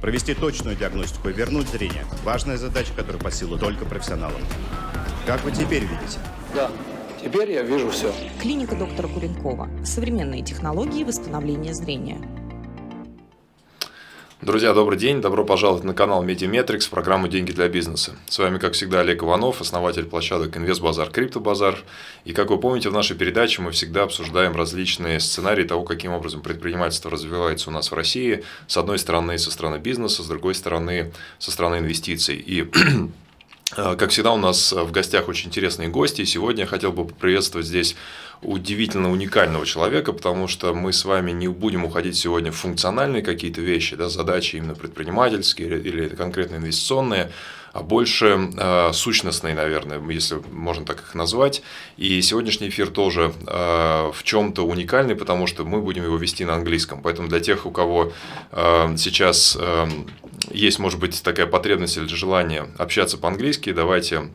Провести точную диагностику и вернуть зрение – важная задача, которая по силу только профессионалам. Как вы теперь видите? Да, теперь я вижу все. Клиника доктора Куренкова. Современные технологии восстановления зрения. Друзья, добрый день, добро пожаловать на канал Медиаметрикс, программу «Деньги для бизнеса». С вами, как всегда, Олег Иванов, основатель площадок «Инвестбазар», «Криптобазар». И, как вы помните, в нашей передаче мы всегда обсуждаем различные сценарии того, каким образом предпринимательство развивается у нас в России, с одной стороны, со стороны бизнеса, с другой стороны, со стороны инвестиций. И как всегда, у нас в гостях очень интересные гости. И сегодня я хотел бы поприветствовать здесь удивительно уникального человека, потому что мы с вами не будем уходить сегодня в функциональные какие-то вещи, да, задачи именно предпринимательские или конкретно инвестиционные, а больше сущностные, наверное, если можно так их назвать. И сегодняшний эфир тоже в чем-то уникальный, потому что мы будем его вести на английском. Поэтому для тех, у кого сейчас есть, может быть, такая потребность или желание общаться по-английски, давайте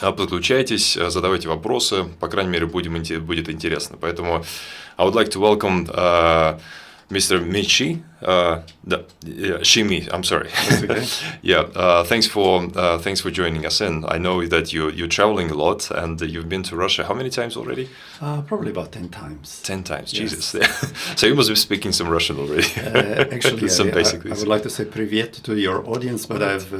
подключайтесь, задавайте вопросы, по крайней мере, будет интересно. Поэтому I would like to welcome Mr. Michi, Shimi, I'm sorry. Okay. Yeah, thanks for joining us in. I know that you're traveling a lot and you've been to Russia how many times already? Probably about 10 times. 10 times, Yes. Jesus. So you must be speaking some Russian already. Actually, Some I basics. would like to say привет to your audience, but I've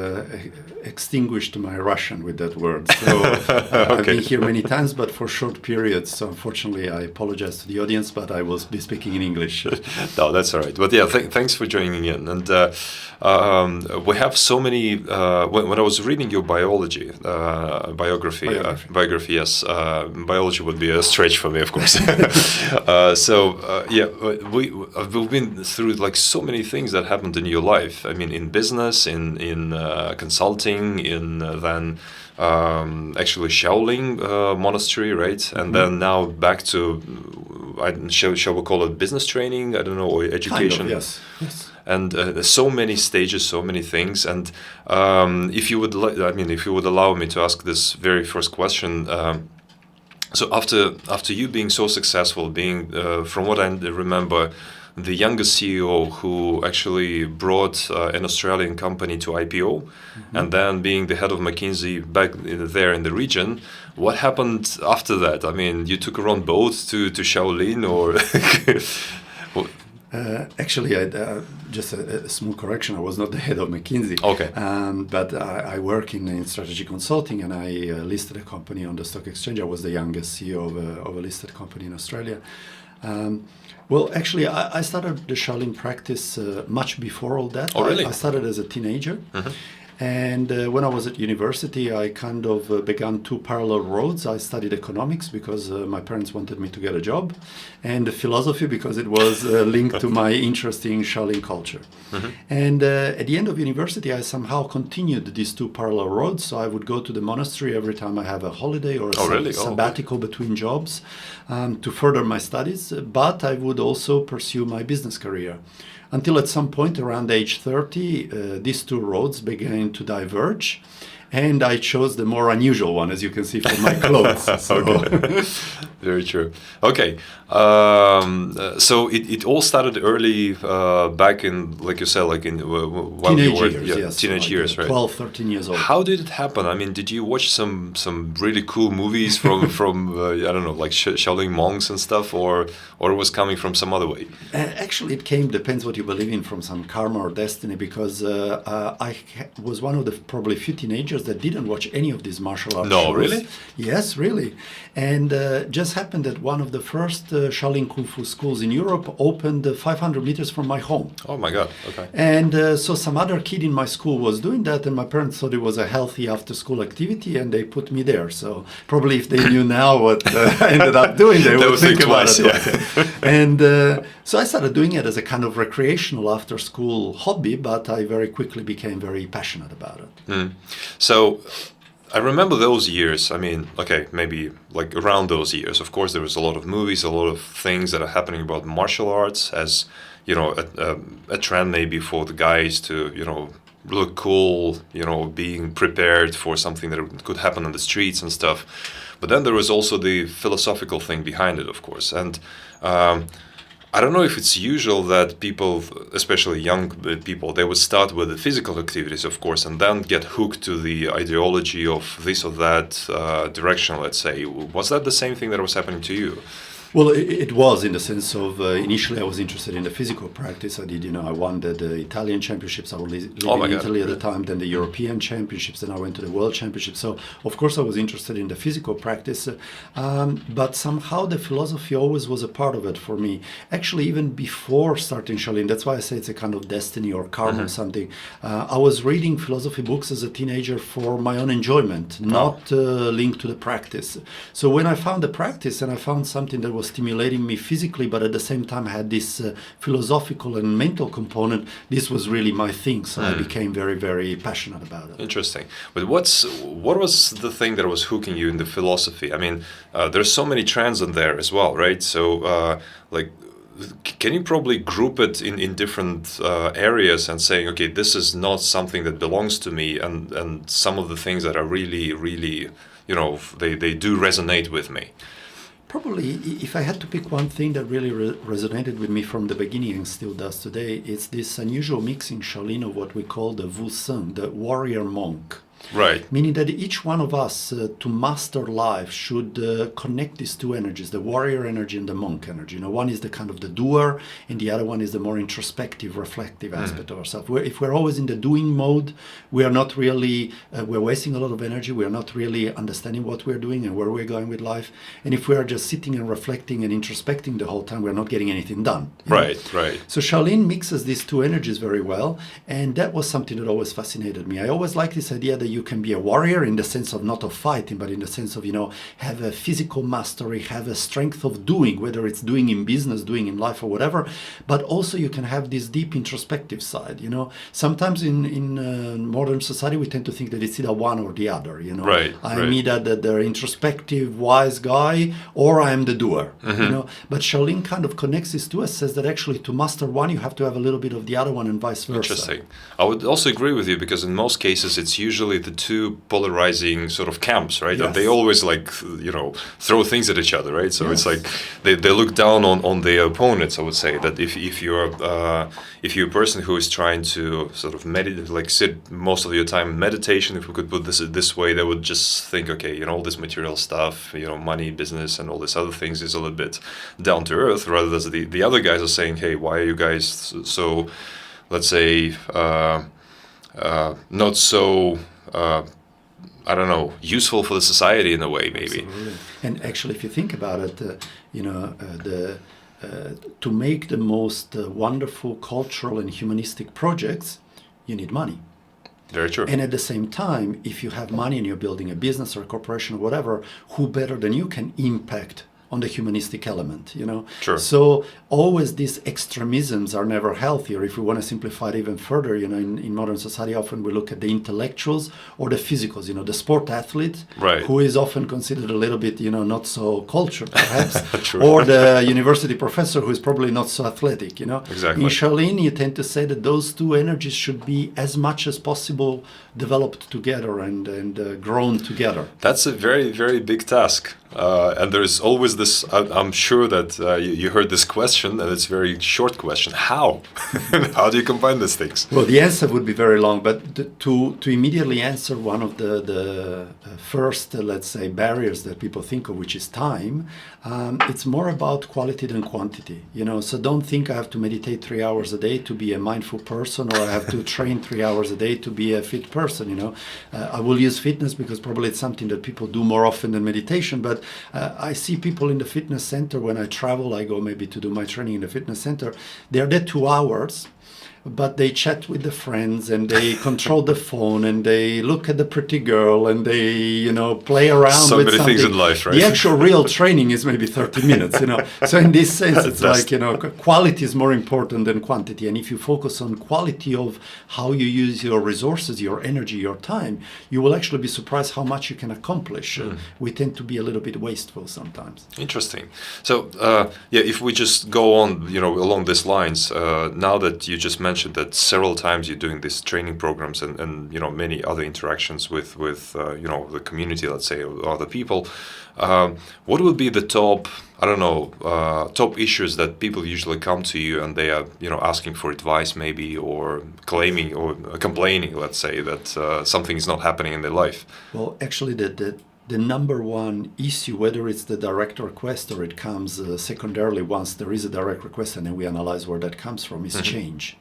extinguished my Russian with that word. So I've been here many times, but for short periods. So unfortunately, I apologize to the audience, but I will be speaking in English. No, that's all right. But yeah, thanks for joining in. And we have so many. When I was reading your biography, yes, biology would be a stretch for me, of course. We've been through like so many things that happened in your life. I mean, in business, in consulting, in then. Actually Shaolin monastery, right? And then now back to, shall we call it business training? I don't know, or education. Kind of, yes. And so many stages, so many things. And if you would allow me to ask this very first question. So after you being so successful, being from what I remember, the youngest CEO who actually brought an Australian company to IPO, and then being the head of McKinsey back there in the region, what happened after that? I mean, you took a own boat to Shaolin, or? Actually, just a small correction. I was not the head of McKinsey. Okay. But I work in strategy consulting, and I listed a company on the stock exchange. I was the youngest CEO of a listed company in Australia. Well, actually, I started the Shaolin practice much before all that. Oh, really? I started as a teenager. And when I was at university, I kind of began two parallel roads. I studied economics because my parents wanted me to get a job, and philosophy because it was linked to my interest in Shaolin culture. And at the end of university, I somehow continued these two parallel roads. So I would go to the monastery every time I have a holiday or a sabbatical between jobs to further my studies. But I would also pursue my business career. Until at some point around age 30, these two roads began to diverge, and I chose the more unusual one, as you can see from my clothes. Okay. Very true. Okay, so it all started early, back in, like you said, like in while teenage you were years, yes. Teenage years, right? 12, 13 years old. How did it happen? I mean, did you watch some really cool movies from I don't know, like Shaolin monks and stuff, or it was coming from some other way? Actually, it depends what you believe in, from some karma or destiny, because I was one of the probably few teenagers that didn't watch any of these martial arts shows. Really? Yes, really. And just happened that one of the first Shaolin Kung Fu schools in Europe opened 500 meters from my home. Oh my God, okay. And so some other kid in my school was doing that, and my parents thought it was a healthy after-school activity, and they put me there. So probably if they knew now what I ended up doing, they would think about it. Yeah. And so I started doing it as a kind of recreational after-school hobby, but I very quickly became very passionate about it. So I remember those years. I mean, okay, maybe like around those years. Of course, there was a lot of movies, a lot of things that are happening about martial arts as, you know, a trend maybe for the guys to, you know, look cool, you know, being prepared for something that could happen on the streets and stuff. But then there was also the philosophical thing behind it, of course. And I don't know if it's usual that people, especially young people, they would start with the physical activities, of course, and then get hooked to the ideology of this or that direction, let's say. Was that the same thing that was happening to you? Well, it was in the sense of initially I was interested in the physical practice. I won the Italian championships. I was living in Italy at the time, then the European championships, then I went to the world championships. So, of course, I was interested in the physical practice, but somehow the philosophy always was a part of it for me. Actually, even before starting Shaolin, that's why I say it's a kind of destiny or karma or something. I was reading philosophy books as a teenager for my own enjoyment, not linked to the practice. So when I found the practice and I found something that was stimulating me physically, but at the same time had this philosophical and mental component, this was really my thing. So I became very, very passionate about it. Interesting. But what was the thing that was hooking you in the philosophy? I mean, there's so many trends in there as well, right? So, can you probably group it in different areas and saying, okay, this is not something that belongs to me, and some of the things that are really, really, they do resonate with me? Probably, if I had to pick one thing that really resonated with me from the beginning and still does today, it's this unusual mix in Shaolin of what we call the Wushen, the warrior monk. Right. Meaning that each one of us, to master life, should connect these two energies, the warrior energy and the monk energy. One is the kind of the doer, and the other one is the more introspective, reflective aspect of ourselves. If we're always in the doing mode, we are not really, we're wasting a lot of energy. We are not really understanding what we're doing and where we're going with life. And if we are just sitting and reflecting and introspecting the whole time, we're not getting anything done. Right. So Shaolin mixes these two energies very well, and that was something that always fascinated me. I always liked this idea that you can be a warrior in the sense of not of fighting, but in the sense of, have a physical mastery, have a strength of doing, whether it's doing in business, doing in life or whatever, but also you can have this deep introspective side, Sometimes in modern society, we tend to think that it's either one or the other, I'm either the introspective, wise guy, or I'm the doer, But Shaolin kind of connects this to us, says that actually to master one, you have to have a little bit of the other one and vice versa. Interesting. I would also agree with you, because in most cases, it's usually the two polarizing sort of camps, right? Yes. And they always throw things at each other, right? So it's like they look down on their opponents. I would say that if you're a person who is trying to sort of meditate, sit most of your time in meditation, if we could put this way, they would just think, okay, all this material stuff, money, business, and all these other things is a little bit down to earth, rather than the other guys are saying, hey, why are you guys so, let's say, not so useful for the society in a way, maybe. Absolutely. And actually, if you think about it, to make the most wonderful cultural and humanistic projects, you need money. Very true. And at the same time, if you have money and you're building a business or a corporation or whatever, who better than you can impact on the humanistic element, Sure. So always these extremisms are never healthy. Or if we want to simplify it even further, in modern society, often we look at the intellectuals or the physicals, the sport athlete, right, who is often considered a little bit, not so cultured perhaps, True. or the university professor who is probably not so athletic, Exactly. In Shaolin, you tend to say that those two energies should be as much as possible developed together and grown together. That's a very, very big task. And there's always this, I'm sure that you heard this question, and it's a very short question. How? How do you combine these things? Well, the answer would be very long, but to immediately answer one of the first, let's say, barriers that people think of, which is time, it's more about quality than quantity. So don't think I have to meditate 3 hours a day to be a mindful person, or I have to train 3 hours a day to be a fit person. I will use fitness because probably it's something that people do more often than meditation, but I see people in the fitness center when I travel. I go maybe to do my training in the fitness center. They're there 2 hours, but they chat with the friends and they control the phone and they look at the pretty girl and they, play around so with many something. Things in life, right? The actual real training is maybe 30 minutes, So in this sense, it's quality is more important than quantity. And if you focus on quality of how you use your resources, your energy, your time, you will actually be surprised how much you can accomplish. We tend to be a little bit wasteful sometimes. Interesting. So, if we just go on, along these lines, now that you just mentioned that several times you're doing these training programs and many other interactions with the community, let's say, or other people, what would be the top, top issues that people usually come to you and they are, asking for advice maybe, or claiming or complaining, let's say, that something is not happening in their life? Well, actually, the number one issue, whether it's the direct request or it comes secondarily once there is a direct request and then we analyze where that comes from, is change.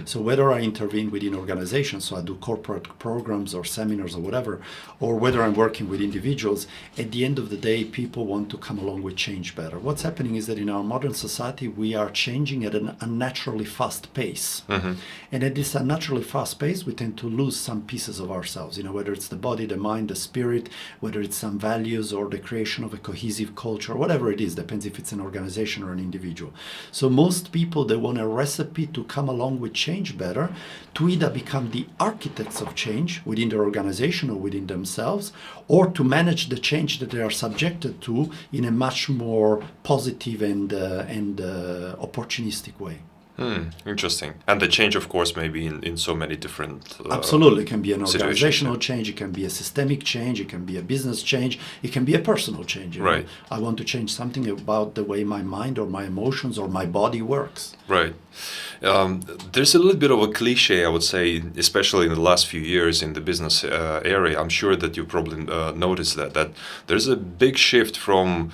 So whether I intervene within organizations, so I do corporate programs or seminars or whatever, or whether I'm working with individuals, at the end of the day, people want to come along with change better. What's happening is that in our modern society, we are changing at an unnaturally fast pace. And at this unnaturally fast pace, we tend to lose some pieces of ourselves, whether it's the body, the mind, the spirit, whether it's some values or the creation of a cohesive culture, whatever it is, depends if it's an organization or an individual. So most people, they want a recipe to come along with change better, to either become the architects of change within their organization or within themselves, or to manage the change that they are subjected to in a much more positive and opportunistic way. Interesting. And the change, of course, may be in so many different Absolutely. It can be an organizational situations. change, it can be a systemic change, it can be a business change, it can be a personal change. Right. I want to change something about the way my mind or my emotions or my body works. Right. There's a little bit of a cliche, I would say, especially in the last few years in the business area. I'm sure that you probably noticed that there's a big shift from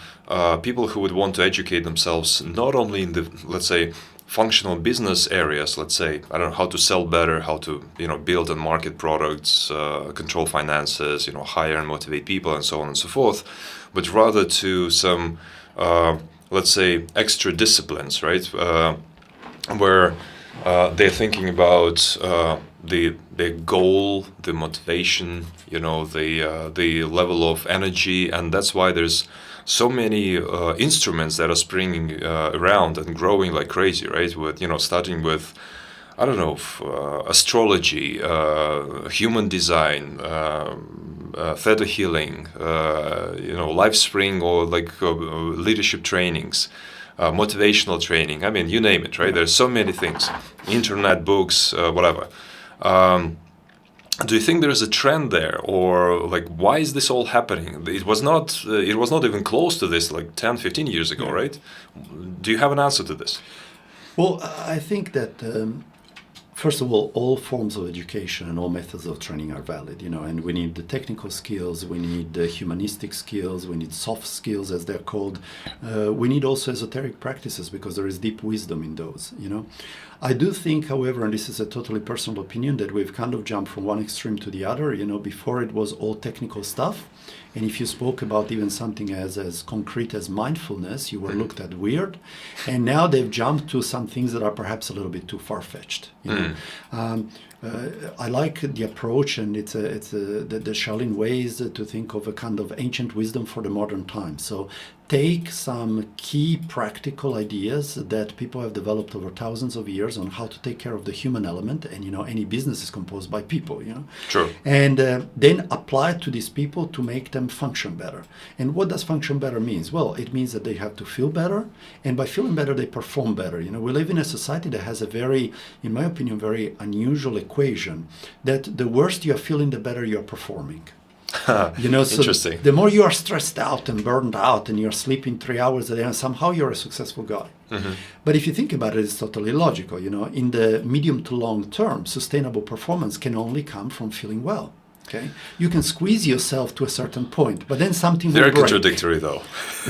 people who would want to educate themselves not only in the, let's say, functional business areas, let's say, I don't know, how to sell better, how to, build and market products, control finances, hire and motivate people, and so on and so forth, but rather to some, let's say, extra disciplines, right? Where they're thinking about the goal, the motivation, the level of energy, and that's why there's so many instruments that are springing around and growing like crazy, right? With starting with, astrology, human design, theta healing, LifeSpring, or like leadership trainings, motivational training. I mean, you name it, right? There's so many things, internet books, whatever. Do you think there is a trend there, or like why is this all happening? It was not even close to this like 10, 15 years ago, right? Do you have an answer to this? Well, I think that first of all forms of education and all methods of training are valid, and we need the technical skills, we need the humanistic skills, we need soft skills, as they're called. We need also esoteric practices, because there is deep wisdom in those, I do think, however, and this is a totally personal opinion, that we've kind of jumped from one extreme to the other. Before it was all technical stuff. And if you spoke about even something as concrete as mindfulness, you were looked at weird. And now they've jumped to some things that are perhaps a little bit too far-fetched. I like the approach, and it's the Shaolin ways to think of a kind of ancient wisdom for the modern time. So take some key practical ideas that people have developed over thousands of years on how to take care of the human element, and any business is composed by people, Sure. And then apply it to these people to make them function better. And what does function better means? Well, it means that they have to feel better, and by feeling better, they perform better. We live in a society that has a very, in my opinion, very unusual equation that the worse you are feeling, the better you are performing. So Interesting. the more you are stressed out and burned out and you're sleeping 3 hours a day, and somehow you're a successful guy. But if you think about it, it's totally logical. In the medium to long term, sustainable performance can only come from feeling well. Okay, you can squeeze yourself to a certain point, but then something will break. They're contradictory, though.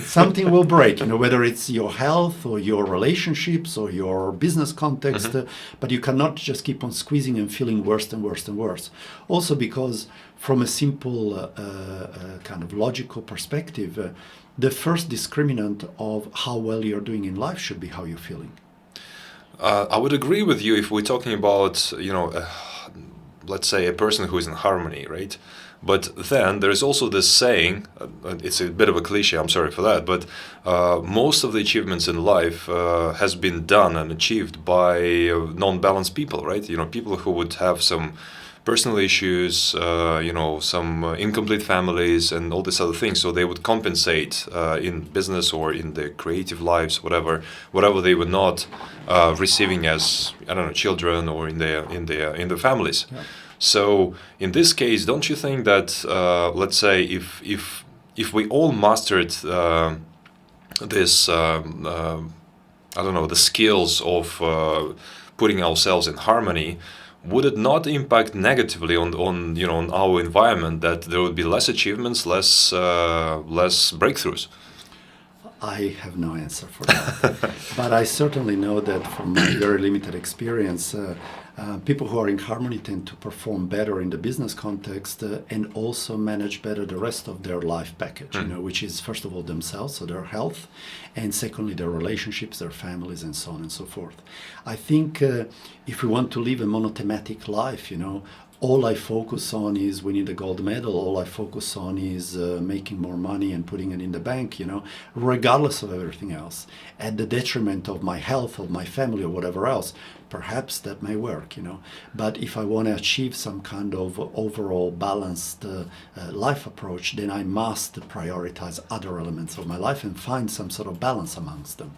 Something will break, whether it's your health or your relationships or your business context, but you cannot just keep on squeezing and feeling worse and worse and worse. Also because from a simple kind of logical perspective, the first discriminant of how well you're doing in life should be how you're feeling. I would agree with you if we're talking about, let's say, a person who is in harmony, right? But then there is also this saying, it's a bit of a cliche, I'm sorry for that, but most of the achievements in life has been done and achieved by non-balanced people, right? People who would have some personal issues, some incomplete families and all these other things. So they would compensate in business or in their creative lives, whatever they were not receiving as, I don't know, children or in their families. Yeah. So in this case, don't you think that let's say if we all mastered this I don't know, the skills of putting ourselves in harmony, would it not impact negatively on our environment, that there would be less achievements, less breakthroughs? I have no answer for that. But I certainly know that from my very limited experience, people who are in harmony tend to perform better in the business context and also manage better the rest of their life package, which is first of all themselves, so their health, and secondly their relationships, their families, and so on and so forth. I think if we want to live a monothematic life, all I focus on is winning the gold medal. All I focus on is making more money and putting it in the bank, regardless of everything else, at the detriment of my health, of my family, or whatever else. Perhaps that may work, But if I want to achieve some kind of overall balanced life approach, then I must prioritize other elements of my life and find some sort of balance amongst them.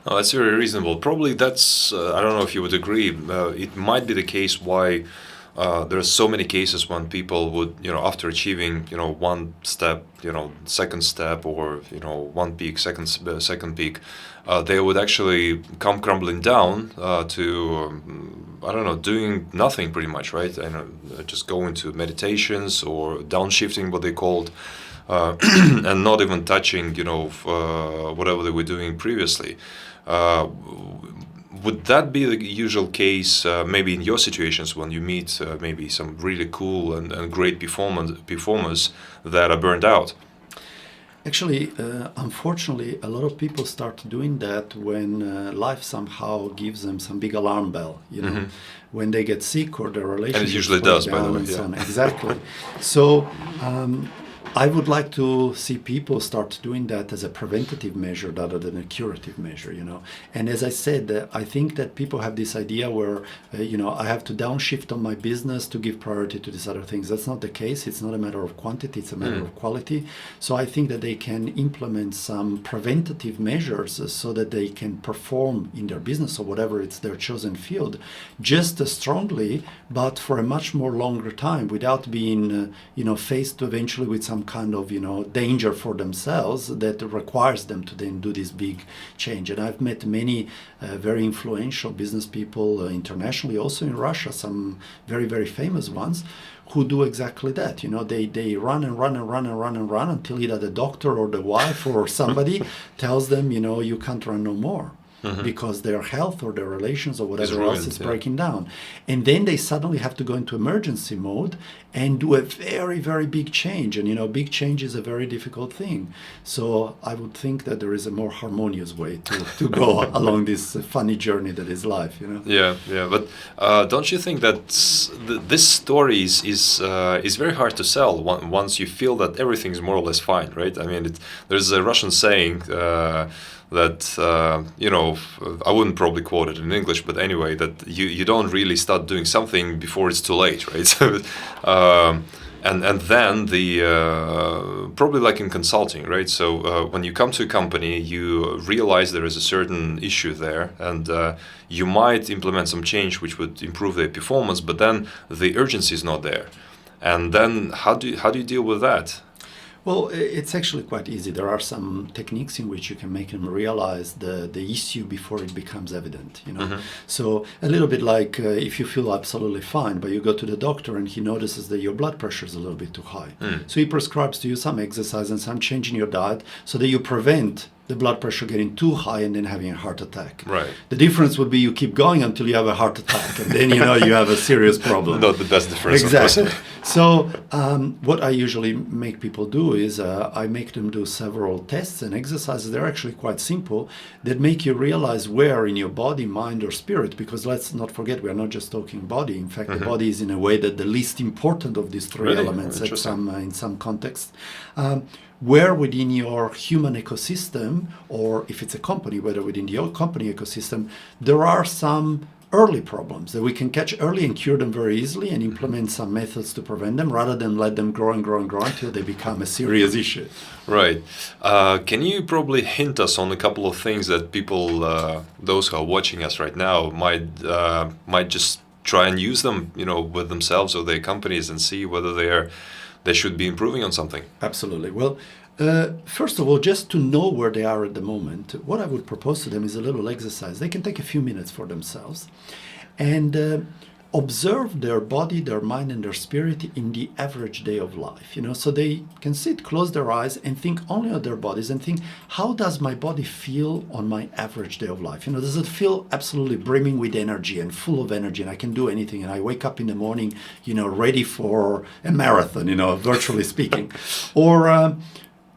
Oh, that's very reasonable. Probably that's, I don't know if you would agree, it might be the case why there are so many cases when people would, after achieving, one step, second step, or, one peak, second peak, they would actually come crumbling down to, I don't know, doing nothing pretty much, right? Just go into meditations or downshifting, what they called, and not even touching, whatever they were doing previously. Would that be the usual case, maybe in your situations when you meet maybe some really cool and great performers that are burned out? Actually, unfortunately, a lot of people start doing that when life somehow gives them some big alarm bell, when they get sick or their relationship. And it usually does, by the way. Yeah. Exactly. So I would like to see people start doing that as a preventative measure rather than a curative measure, And as I said, I think that people have this idea where, I have to downshift on my business to give priority to these other things. That's not the case. It's not a matter of quantity. It's a matter of quality. So I think that they can implement some preventative measures so that they can perform in their business or whatever it's their chosen field just as strongly, but for a much more longer time without being, faced eventually with some kind of danger for themselves that requires them to then do this big change. And I've met many very influential business people internationally, also in Russia, some very, very famous ones, who do exactly that. They run and run and run and run and run until either the doctor or the wife or somebody tells them, you can't run no more. Because their health or their relations or whatever else is breaking down. And then they suddenly have to go into emergency mode and do a very, very big change. And, big change is a very difficult thing. So I would think that there is a more harmonious way to go along this funny journey that is life, Yeah. But don't you think that this story is very hard to sell once you feel that everything's more or less fine, right? I mean, there's a Russian saying that, I wouldn't probably quote it in English, but anyway, that you don't really start doing something before it's too late, right? So, and then probably like in consulting, right? So when you come to a company, you realize there is a certain issue there, and you might implement some change which would improve their performance, but then the urgency is not there. And then how do you deal with that? Well, it's actually quite easy. There are some techniques in which you can make them realize the issue before it becomes evident, So a little bit like if you feel absolutely fine, but you go to the doctor and he notices that your blood pressure is a little bit too high. So he prescribes to you some exercise and some change in your diet so that you prevent the blood pressure getting too high and then having a heart attack. Right. The difference would be you keep going until you have a heart attack, and then you have a serious problem. Not the best difference. Exactly. So what I usually make people do is I make them do several tests and exercises. They're actually quite simple that make you realize where in your body, mind, or spirit. Because let's not forget, we are not just talking body. In fact, the body is in a way that the least important of these three elements in some context. Where within your human ecosystem, or if it's a company, whether within your company ecosystem, there are some early problems, that we can catch early and cure them very easily and implement some methods to prevent them rather than let them grow and grow and grow until they become a serious issue. Right. Can you probably hint us on a couple of things that people, those who are watching us right now, might just try and use them, with themselves or their companies and see whether they should be improving on something? Absolutely. Well, first of all, just to know where they are at the moment, what I would propose to them is a little exercise. They can take a few minutes for themselves and observe their body, their mind, and their spirit in the average day of life. So they can sit, close their eyes, and think only of their bodies and think, how does my body feel on my average day of life? Does it feel absolutely brimming with energy and full of energy, and I can do anything, and I wake up in the morning, ready for a marathon, virtually speaking? Or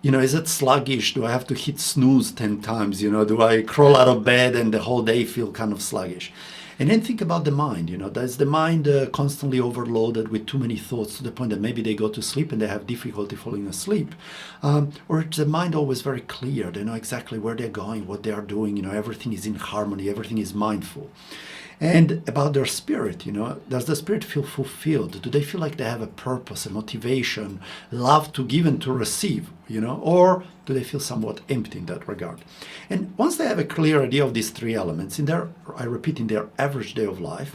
is it sluggish? Do I have to hit snooze 10 times? Do I crawl out of bed and the whole day feel kind of sluggish? And then think about the mind. Does the mind constantly overloaded with too many thoughts to the point that maybe they go to sleep and they have difficulty falling asleep? Or is the mind always very clear? They know exactly where they're going, what they are doing. Everything is in harmony, everything is mindful. And about their spirit, does the spirit feel fulfilled? Do they feel like they have a purpose, a motivation, love to give and to receive, or do they feel somewhat empty in that regard? And once they have a clear idea of these three elements, in their average day of life,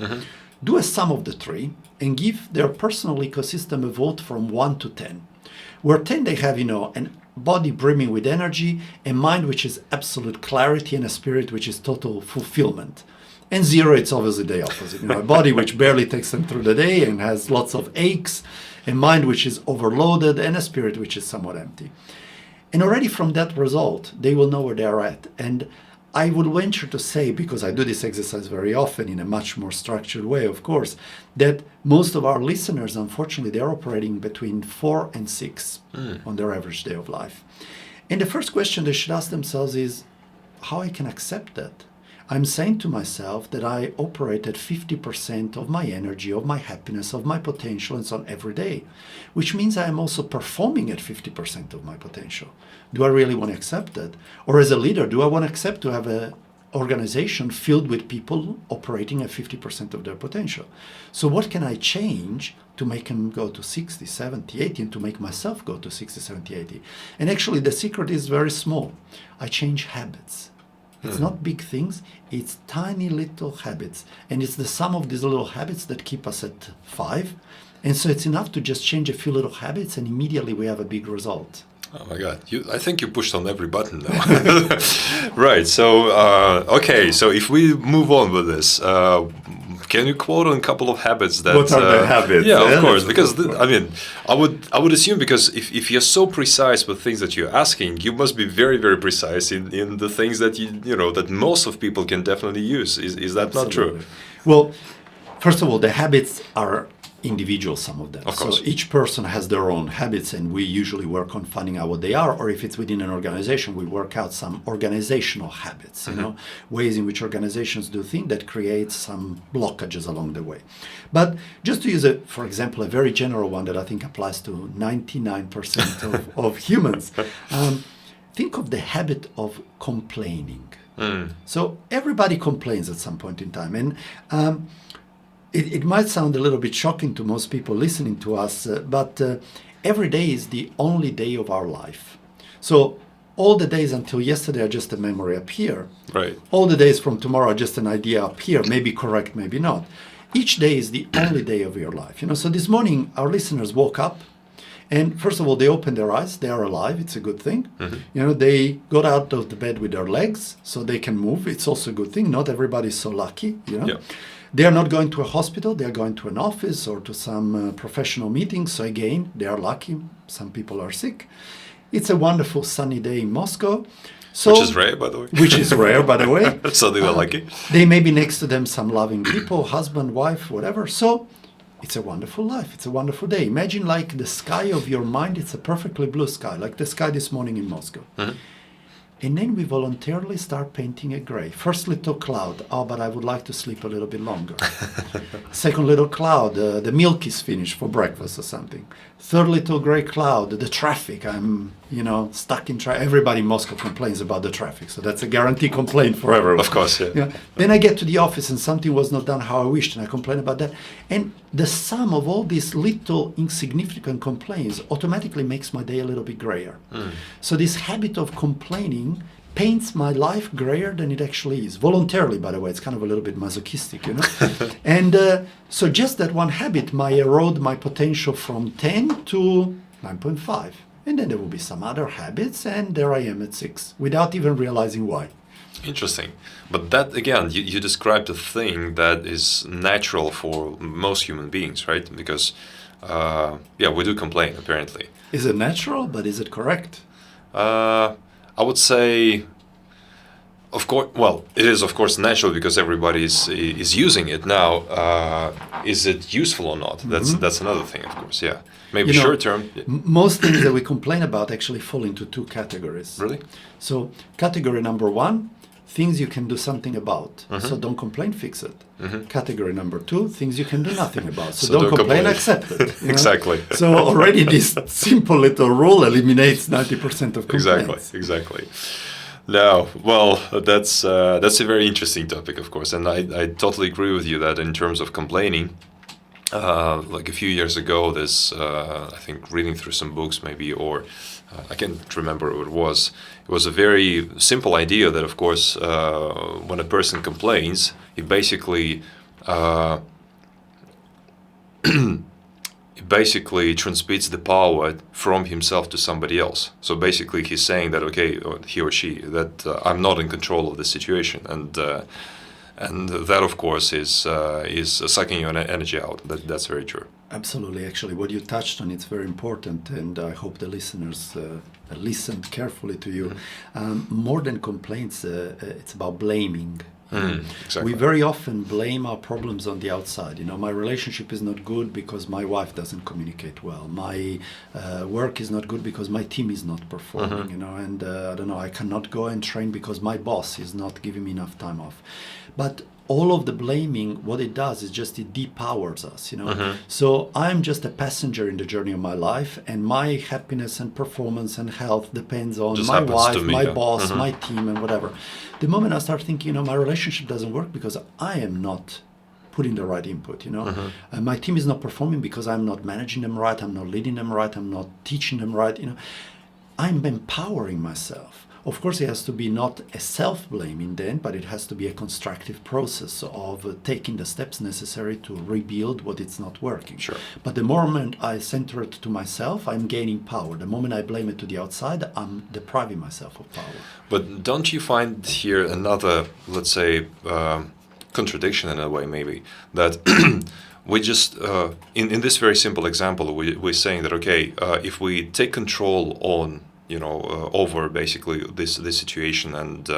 do a sum of the three and give their personal ecosystem a vote from 1 to 10. Where 10 they have, an body brimming with energy, a mind which is absolute clarity, and a spirit which is total fulfillment. And 0, it's obviously the opposite. A body which barely takes them through the day and has lots of aches, a mind which is overloaded, and a spirit which is somewhat empty. And already from that result, they will know where they are at. And I would venture to say, because I do this exercise very often in a much more structured way, of course, that most of our listeners, unfortunately, they're operating between 4 and 6 on their average day of life. And the first question they should ask themselves is, how I can accept that? I'm saying to myself that I operate at 50% of my energy, of my happiness, of my potential, and so on every day, which means I am also performing at 50% of my potential. Do I really want to accept that? Or as a leader, do I want to accept to have an organization filled with people operating at 50% of their potential? So what can I change to make them go to 60, 70, 80, and to make myself go to 60, 70, 80? And actually, the secret is very small. I change habits. It's not big things, it's tiny little habits. And it's the sum of these little habits that keep us at 5. And so it's enough to just change a few little habits and immediately we have a big result. Oh my God, I think you pushed on every button now. Right, so, okay, so if we move on with this, can you quote on a couple of habits that... What are the habits? Yeah, of course, because I would assume, because if you're so precise with things that you're asking, you must be very, very precise in the things that that most of people can definitely use. Is that not true? Well, first of all, the habits are individual, some of them. Of course. So each person has their own habits, and we usually work on finding out what they are, or if it's within an organization, we work out some organizational habits, ways in which organizations do things that create some blockages along the way. But just to use, for example, a very general one that I think applies to 99% of humans, think of the habit of complaining. So everybody complains at some point in time, and it might sound a little bit shocking to most people listening to us, but every day is the only day of our life. So all the days until yesterday are just a memory up here. Right. All the days from tomorrow are just an idea up here, maybe correct, maybe not. Each day is the only day of your life. So this morning our listeners woke up, and first of all, they opened their eyes. They are alive. It's a good thing. They got out of the bed with their legs, so they can move. It's also a good thing. Not everybody's so lucky. Yeah. They are not going to a hospital. They are going to an office or to some professional meeting. So again, they are lucky. Some people are sick. It's a wonderful sunny day in Moscow. Which is rare, by the way. Which is rare, by the way. So they were lucky. They may be next to them some loving people, husband, wife, whatever. So it's a wonderful life. It's a wonderful day. Imagine like the sky of your mind. It's a perfectly blue sky, like the sky this morning in Moscow. And then we voluntarily start painting it gray. First little cloud, but I would like to sleep a little bit longer. Second little cloud, the milk is finished for breakfast or something. Third little gray cloud, the traffic, I'm stuck in traffic. Everybody in Moscow complains about the traffic, so that's a guaranteed complaint for everyone. Of course, yeah. Then I get to the office and something was not done how I wished, and I complain about that. And the sum of all these little insignificant complaints automatically makes my day a little bit grayer. So this habit of complaining paints my life grayer than it actually is. Voluntarily, by the way. It's kind of a little bit masochistic, And so just that one habit might erode my potential from 10 to 9.5. And then there will be some other habits, and there I am at 6, without even realizing why. Interesting. But that, again, you described a thing that is natural for most human beings, right? Because, we do complain, apparently. Is it natural, but is it correct? I would say, of course, well, it is of course natural because everybody is using it now. Is it useful or not? That's another thing, of course. Yeah, maybe short term. Most things that we complain about actually fall into 2 categories. Really? So category number 1, things you can do something about. So don't complain, fix it. Category number 2, things you can do nothing about. So don't complain, accept it. Exactly. So already this simple little rule eliminates 90% of complaints. Exactly. No, well, that's a very interesting topic, of course, and I totally agree with you that in terms of complaining, like a few years ago, I think reading through some books maybe, or I can't remember what it was. It was a very simple idea that, of course, when a person complains, he basically transmits the power from himself to somebody else. So basically, he's saying that, okay, or he or she, that I'm not in control of the situation, and that, of course, is sucking your energy out. That's very true. Absolutely. Actually, what you touched on, it's very important, and I hope the listeners listened carefully to you. More than complaints, it's about blaming. Exactly. We very often blame our problems on the outside. My relationship is not good because my wife doesn't communicate well. My work is not good because my team is not performing. And I don't know, I cannot go and train because my boss is not giving me enough time off. But all of the blaming, what it does is just it depowers us, So I'm just a passenger in the journey of my life, and my happiness and performance and health depends on Just my happens wife, to me, my yeah. boss, my team, and whatever. The moment I start thinking, my relationship doesn't work because I am not putting the right input, my team is not performing because I'm not managing them right, I'm not leading them right, I'm not teaching them right, I'm empowering myself. Of course, it has to be not a self-blaming then, but it has to be a constructive process of taking the steps necessary to rebuild what is not working. Sure. But the moment I center it to myself, I'm gaining power. The moment I blame it to the outside, I'm depriving myself of power. But don't you find here another, let's say, contradiction in a way, maybe, that we just, in this very simple example, we're saying that, okay, if we take control on over basically this situation and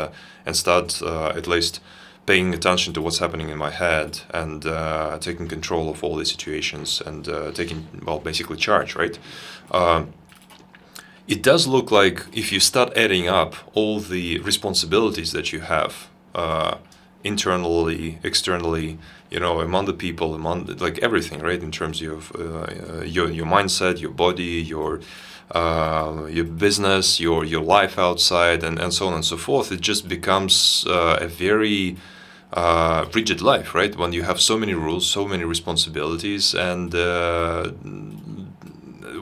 start at least paying attention to what's happening in my head and taking control of all these situations and taking, basically charge, right? It does look like if you start adding up all the responsibilities that you have internally, externally, among the people, among like everything, right? In terms of your mindset, your body, your business, your life outside, and so on and so forth. It just becomes a very rigid life, right? When you have so many rules, so many responsibilities, and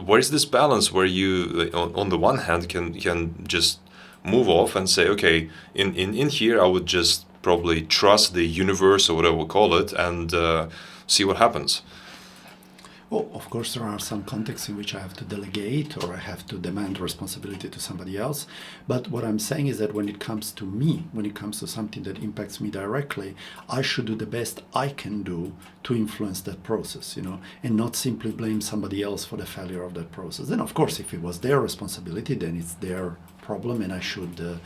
where is this balance where you, on the one hand, can just move off and say, okay, in here I would just probably trust the universe or whatever we call it and see what happens. Well, of course, there are some contexts in which I have to delegate or I have to demand responsibility to somebody else. But what I'm saying is that when it comes to me, when it comes to something that impacts me directly, I should do the best I can do to influence that process, and not simply blame somebody else for the failure of that process. Then, of course, if it was their responsibility, then it's their problem and I should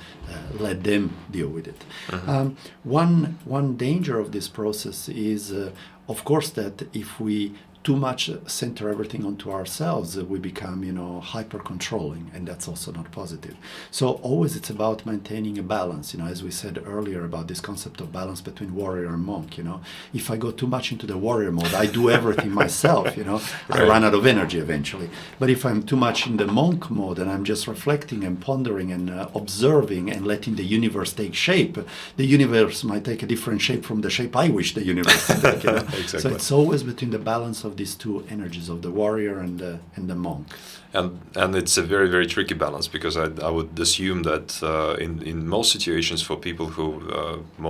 let them deal with it. One danger of this process is, of course, that if we too much center everything onto ourselves, we become, hyper controlling, and that's also not positive. So always it's about maintaining a balance, as we said earlier about this concept of balance between warrior and monk. If I go too much into the warrior mode, I do everything myself, I run out of energy eventually. But if I'm too much in the monk mode and I'm just reflecting and pondering and observing and letting the universe take shape, the universe might take a different shape from the shape I wish the universe to take. Exactly. So it's always between the balance of these two energies of the warrior and the monk. And it's a very, very tricky balance, because I would assume that in most situations for people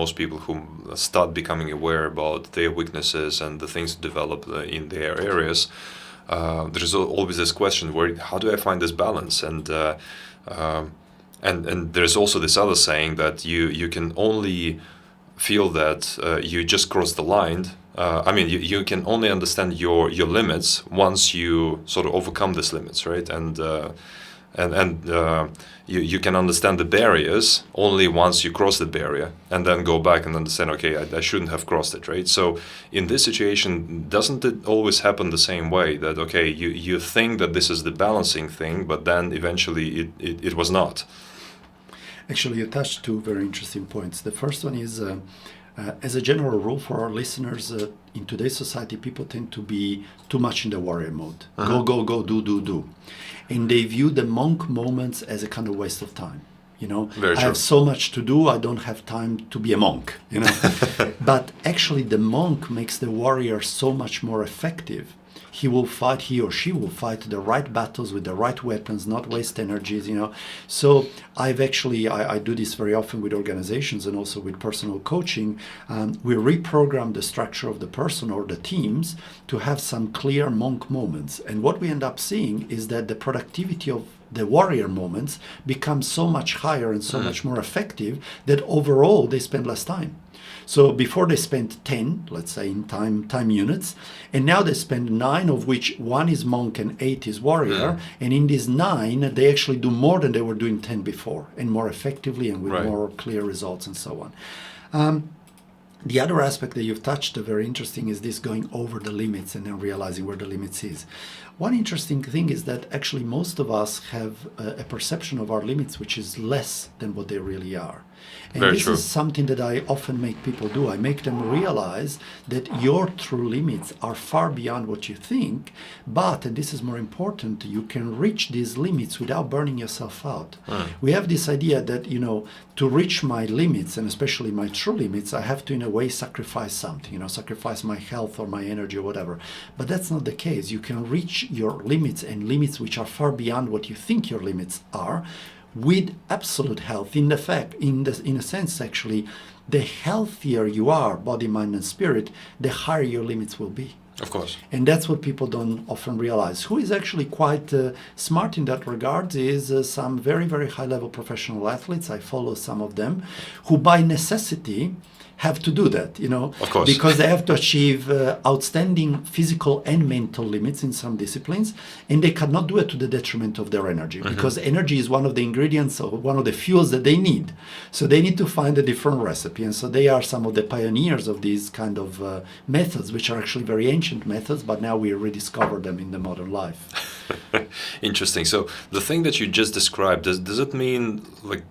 most people who start becoming aware about their weaknesses and the things develop in their areas, there's always this question, how do I find this balance? And there's also this other saying that you can only feel that you just crossed the line. You can only understand your limits once you sort of overcome these limits, right? And you can understand the barriers only once you cross the barrier, and then go back and understand, okay, I shouldn't have crossed it, right? So in this situation, doesn't it always happen the same way, that, okay, you think that this is the balancing thing, but then eventually it was not? Actually, you touched two very interesting points. The first one is, as a general rule for our listeners, in today's society, people tend to be too much in the warrior mode. Uh-huh. Go, do. And they view the monk moments as a kind of waste of time. Very I true. have so much to do, I don't have time to be a monk, But actually, the monk makes the warrior so much more effective. He or she will fight the right battles with the right weapons, not waste energies, So I do this very often with organizations and also with personal coaching. We reprogram the structure of the person or the teams to have some clear monk moments. And what we end up seeing is that the productivity of the warrior moments becomes so much higher and so much more effective that overall they spend less time. So before they spent 10, let's say in time units, and now they spend 9, of which 1 is monk and 8 is warrior. And in these 9, they actually do more than they were doing 10 before, and more effectively and with more clear results and so on. The other aspect that you've touched, very interesting, is this going over the limits and then realizing where the limits is. One interesting thing is that actually most of us have a perception of our limits which is less than what they really are. And Very this true. is something that I often make people do. I make them realize that your true limits are far beyond what you think, but, and this is more important, you can reach these limits without burning yourself out. We have this idea that, to reach my limits, and especially my true limits, I have to, in a way, sacrifice something, sacrifice my health or my energy or whatever. But that's not the case. You can reach your limits, and limits which are far beyond what you think your limits are, with absolute health. In a sense, actually, the healthier you are, body, mind, and spirit, the higher your limits will be. Of course. And that's what people don't often realize. Who is actually quite smart in that regard is some very, very high-level professional athletes. I follow some of them, who by necessity have to do that, Of course. because they have to achieve outstanding physical and mental limits in some disciplines, and they cannot do it to the detriment of their energy, because energy is one of the ingredients or one of the fuels that they need. So they need to find a different recipe, and so they are some of the pioneers of these kind of methods, which are actually very ancient methods, but now we rediscover them in the modern life. Interesting. So the thing that you just described, does it mean, like,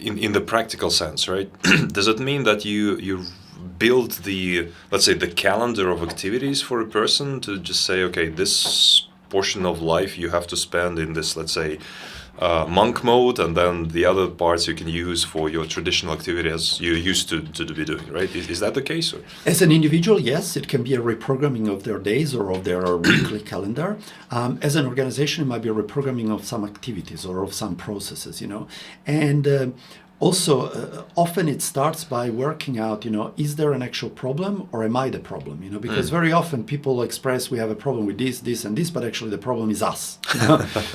in the practical sense, right? Does it mean that you build let's say, the calendar of activities for a person to just say, okay, this portion of life you have to spend in this, let's say, monk mode, and then the other parts you can use for your traditional activity as you used to be doing, right? Is that the case? Or? As an individual, yes, it can be a reprogramming of their days or of their weekly calendar. As an organization, it might be a reprogramming of some activities or of some processes, And also, often it starts by working out, is there an actual problem, or am I the problem? Because very often people express, we have a problem with this, and this, but actually the problem is us.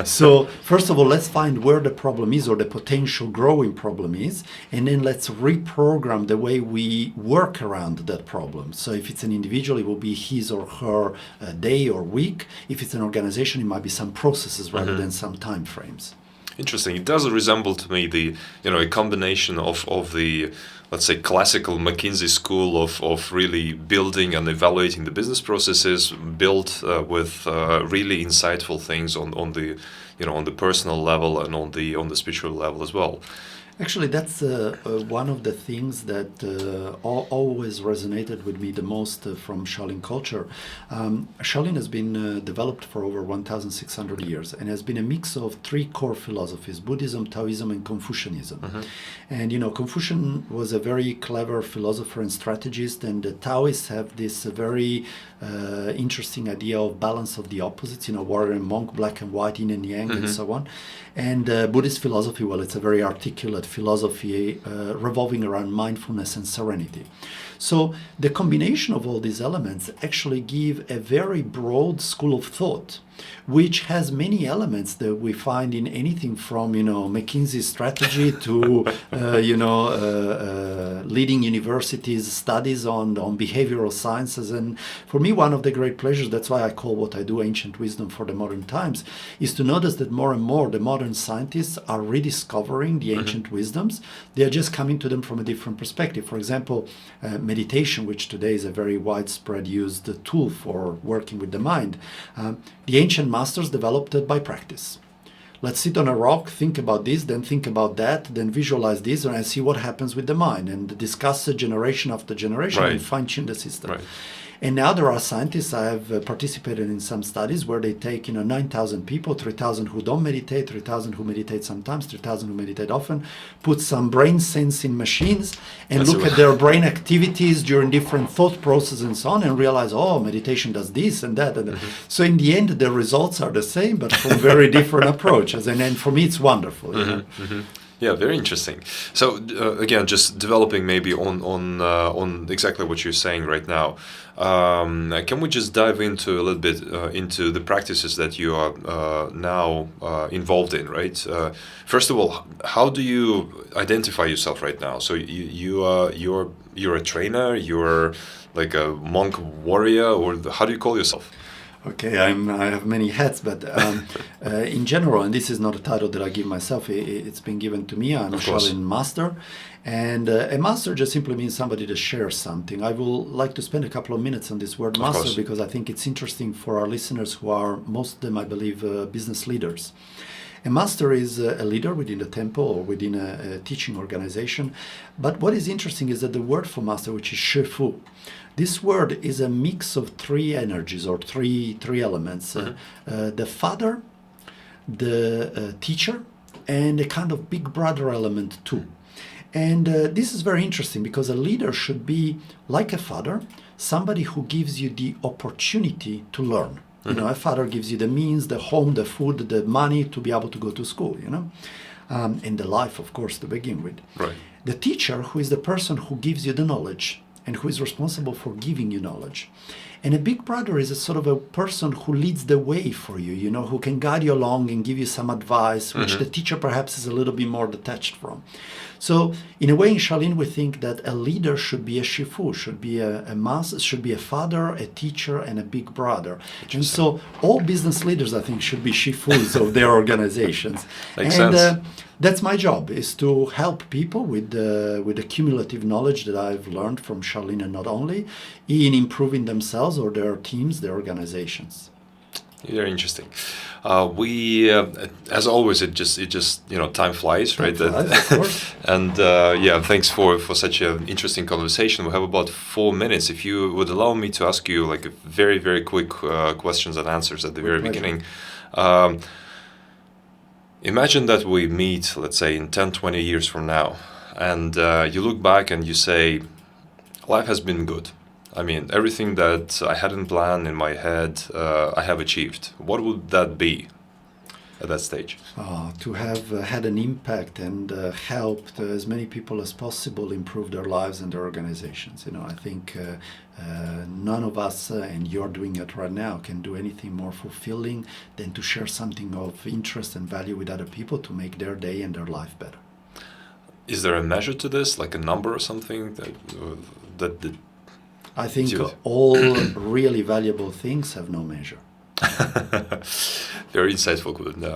So first of all, let's find where the problem is, or the potential growing problem is, and then let's reprogram the way we work around that problem. So if it's an individual, it will be his or her day or week. If it's an organization, it might be some processes rather than some time frames. Interesting. It does resemble to me a combination of the, let's say, classical McKinsey school of really building and evaluating the business processes, built with really insightful things on the personal level and on the spiritual level as well. Actually, that's one of the things that always resonated with me the most from Shaolin culture. Shaolin has been developed for over 1,600 years and has been a mix of three core philosophies: Buddhism, Taoism, and Confucianism. And Confucian was a very clever philosopher and strategist, and the Taoists have this very interesting idea of balance of the opposites, warrior and monk, black and white, yin and yang, and so on. And Buddhist philosophy, well, it's a very articulate philosophy revolving around mindfulness and serenity. So the combination of all these elements actually give a very broad school of thought, which has many elements that we find in anything from, McKinsey's strategy to, leading universities' studies on behavioral sciences. And for me, one of the great pleasures, that's why I call what I do ancient wisdom for the modern times, is to notice that more and more the modern scientists are rediscovering the ancient wisdoms. They are just coming to them from a different perspective. For example, meditation, which today is a very widespread used tool for working with the mind. The ancient masters developed it by practice. Let's sit on a rock, think about this, then think about that, then visualize this, and see what happens with the mind, and discuss it generation after generation, and fine-tune the system. Right. And now there are scientists, I have participated in some studies where they take 9,000 people, 3,000 who don't meditate, 3,000 who meditate sometimes, 3,000 who meditate often, put some brain sensing machines and look at their brain activities during different thought processes and so on, and realize, meditation does this and that. And so in the end, the results are the same, but from very different approaches. And for me, it's wonderful. Yeah, very interesting. So again, just developing maybe on exactly what you're saying right now. Can we just dive into a little bit into the practices that you are now involved in, right? First of all, how do you identify yourself right now? So you're a trainer, you're like a monk warrior, or how do you call yourself? Okay, I have many hats, but in general, and this is not a title that I give myself, it's been given to me. I'm a Shaolin master, and a master just simply means somebody that shares something. I will like to spend a couple of minutes on this word master because I think it's interesting for our listeners who are, most of them, I believe, business leaders. A master is a leader within a temple or within a teaching organization. But what is interesting is that the word for master, which is shifu, this word is a mix of three energies or three elements. The father, the teacher, and a kind of big brother element too. And this is very interesting because a leader should be like a father, somebody who gives you the opportunity to learn. A father gives you the means, the home, the food, the money to be able to go to school, and the life, of course, to begin with. Right. The teacher, who is the person who gives you the knowledge and who is responsible for giving you knowledge. And a big brother is a sort of a person who leads the way for you, who can guide you along and give you some advice, which the teacher perhaps is a little bit more detached from. So, in a way, in Shaolin, we think that a leader should be a shifu, should be a master, should be a father, a teacher, and a big brother. And so, all business leaders, I think, should be shifus of their organizations. Makes sense. That's my job, is to help people with the cumulative knowledge that I've learned from Shaolin, and not only, in improving themselves or their teams, their organizations. Very interesting. We, as always, it just time flies, right? Time flies, of course. And thanks for such an interesting conversation. We have about 4 minutes. If you would allow me to ask you like a very, very quick questions and answers at the very beginning. Imagine that we meet, let's say, in 10, 20 years from now, and you look back and you say, life has been good. I mean, everything that I hadn't planned in my head, I have achieved. What would that be at that stage? To have had an impact and helped as many people as possible improve their lives and their organizations. I think none of us, and you're doing it right now, can do anything more fulfilling than to share something of interest and value with other people to make their day and their life better. Is there a measure to this, like a number or something that I think all really valuable things have no measure. Very insightful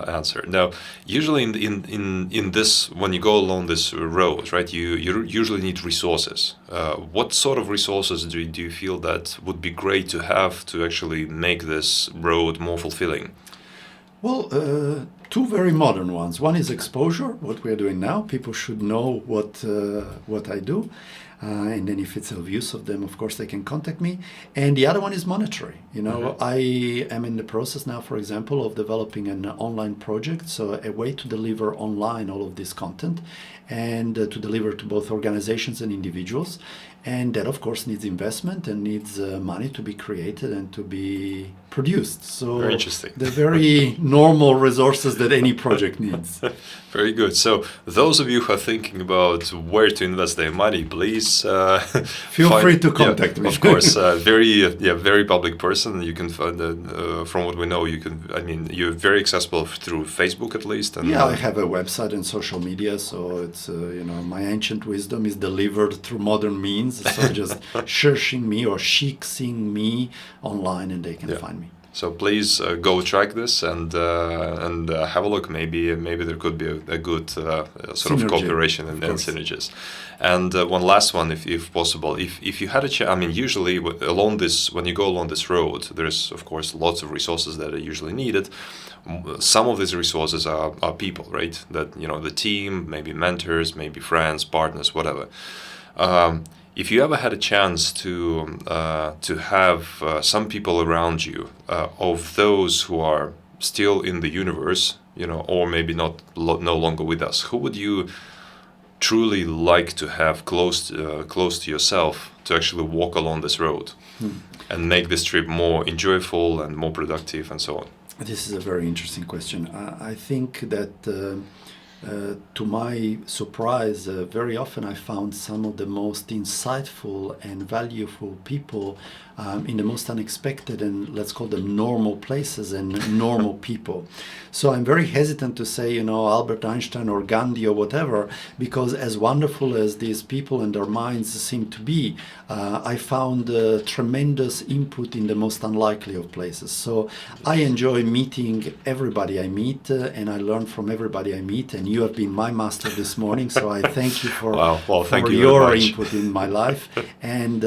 answer. Now, usually in this, when you go along this road, right, you usually need resources. What sort of resources do you feel that would be great to have to actually make this road more fulfilling? Well, two very modern ones. One is exposure, what we are doing now. People should know what I do. And then if it's of use of them, of course, they can contact me. And the other one is monetary. I am in the process now, for example, of developing an online project. So a way to deliver online all of this content and to deliver to both organizations and individuals. And that, of course, needs investment and needs money to be created and to be produced. So very interesting. The very normal resources that any project needs. Very good. So those of you who are thinking about where to invest their money, please feel free to contact me. Of course, very public person. You can find from what we know, you're very accessible through Facebook at least. And, I have a website and social media, so it's my ancient wisdom is delivered through modern means. So just searching me or seeing me online, and they can find me. So please go track this and have a look. Maybe there could be a good sort of cooperation and synergies. And one last one, if possible, if you had a chance. Usually along this, when you go along this road, there's of course lots of resources that are usually needed. Some of these resources are people, right? That the team, maybe mentors, maybe friends, partners, whatever. If you ever had a chance to have some people around you, of those who are still in the universe, or maybe no longer with us, who would you truly like to have close to yourself to actually walk along this road and make this trip more enjoyable and more productive and so on? This is a very interesting question. I think that to my surprise, very often I found some of the most insightful and valuable people in the most unexpected and let's call them normal places and normal people. So I'm very hesitant to say, Albert Einstein or Gandhi or whatever, because as wonderful as these people and their minds seem to be, I found tremendous input in the most unlikely of places. So I enjoy meeting everybody I meet and I learn from everybody I meet, and you have been my master this morning, so I thank you for, thank you your input in my life. And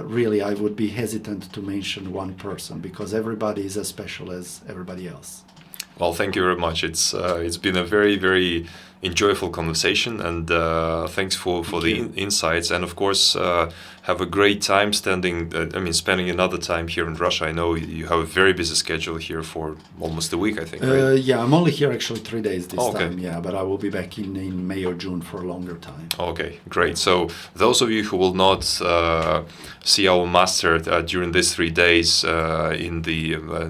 really, I would be hesitant to mention one person because everybody is as special as everybody else. Well, thank you very much. It's been a very, very enjoyable conversation, and thanks for the insights. And of course, have a great time spending another time here in Russia. I know you have a very busy schedule here for almost a week, I think. Right? I'm only here actually 3 days this time. Yeah, but I will be back in May or June for a longer time. Okay, great. So those of you who will not see our master during these 3 days in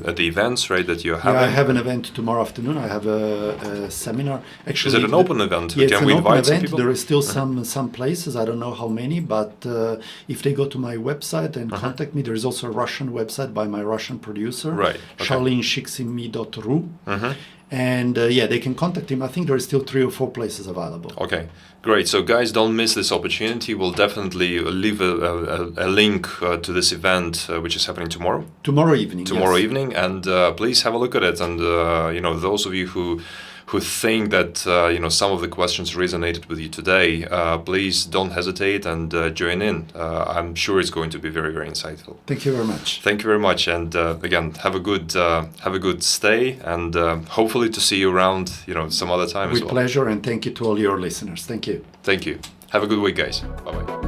at the events, right, that you're having. Yeah, I have an event tomorrow afternoon. I have a seminar. Actually, is it an open event? Yeah, Can we invite some people? There is still some places. I don't know how many, but if they go to my website and contact me, there is also a Russian website by my Russian producer, right? ShaolinCulture.ru. And they can contact him. I think there is still 3 or 4 places available. Okay, great. So guys, don't miss this opportunity. We'll definitely leave a link to this event, which is happening tomorrow. Tomorrow evening. Tomorrow evening, and please have a look at it. And those of you who think that some of the questions resonated with you today, please don't hesitate and join in. I'm sure it's going to be very, very insightful. Thank you very much. Thank you very much, and again, have a good stay, and hopefully to see you around, some other time as well. With pleasure, and thank you to all your listeners. Thank you. Thank you. Have a good week, guys. Bye bye.